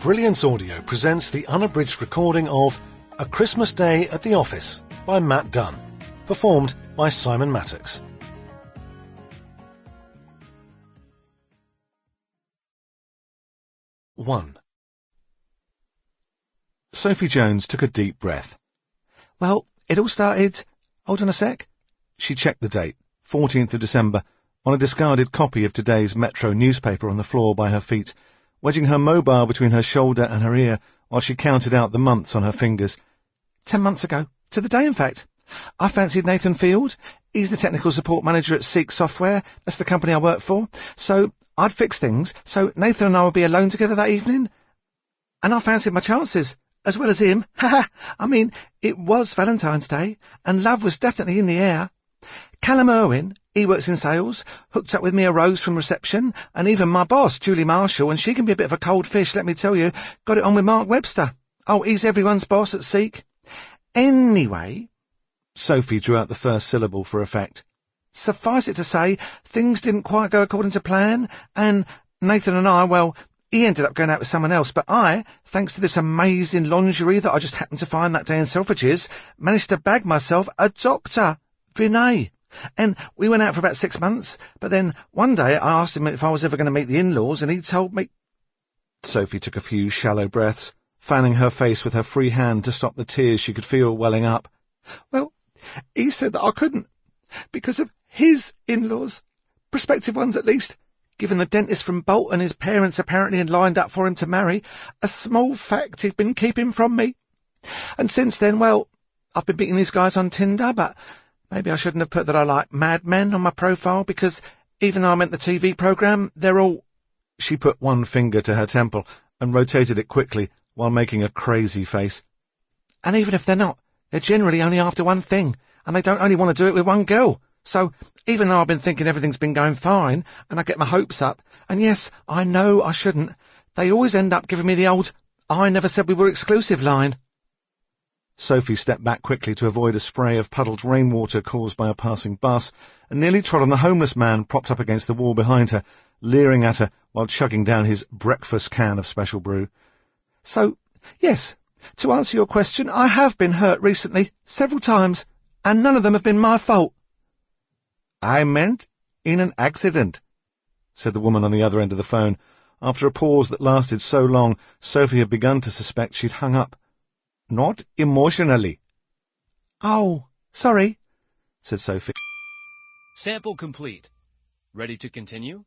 Brilliance Audio presents the unabridged recording of A Christmas Day at the Office by Matt Dunn, performed by Simon Mattacks. One. Sophie Jones took a deep breath. Well, it all started... Hold on a sec. She checked the date, 14th of December, on a discarded copy of today's Metro newspaper on the floor by her feet, wedging her mobile between her shoulder and her ear while she counted out the months on her fingers. 10 months ago, to the day in fact. I fancied Nathan Field. He's the technical support manager at Seek Software. That's the company I work for. So I'd fix things, so Nathan and I would be alone together that evening. And I fancied my chances, as well as him. I mean, it was Valentine's Day, and love was definitely in the air. Calum, he works in sales, hooked up with me a rose from reception, and even my boss, Julie Marshall, and she can be a bit of a cold fish, let me tell you, got it on with Mark Webster. Oh, he's everyone's boss at Seek. Anyway, Sophie drew out the first syllable for effect. Suffice it to say, things didn't quite go according to plan, and Nathan and I, well, he ended up going out with someone else, but I, thanks to this amazing lingerie that I just happened to find that day in Selfridges, managed to bag myself a doctor, Vinay. And we went out for about 6 months, but then one day I asked him if I was ever going to meet the in-laws, and he told me... Sophie took a few shallow breaths, fanning her face with her free hand to stop the tears she could feel welling up. Well, he said that I couldn't, because of his in-laws, prospective ones at least, given the dentist from Bolton his parents apparently had lined up for him to marry, a small fact he'd been keeping from me. And since then, well, I've been meeting these guys on Tinder, but... maybe I shouldn't have put that I like Mad Men on my profile, because even though I meant the TV programme, they're all... She put one finger to her temple and rotated it quickly while making a crazy face. And even if they're not, they're generally only after one thing, and they don't only want to do it with one girl. So even though I've been thinking everything's been going fine, and I get my hopes up, and yes, I know I shouldn't, they always end up giving me the old, I never said we were exclusive line. Sophie stepped back quickly to avoid a spray of puddled rainwater caused by a passing bus, and nearly trod on the homeless man propped up against the wall behind her, leering at her while chugging down his breakfast can of special brew. So, yes, to answer your question, I have been hurt recently, several times, and none of them have been my fault. I meant in an accident, said the woman on the other end of the phone. After a pause that lasted so long, Sophie had begun to suspect she'd hung up. Not emotionally. Oh, sorry, said Sophie. Sample complete. Ready to continue?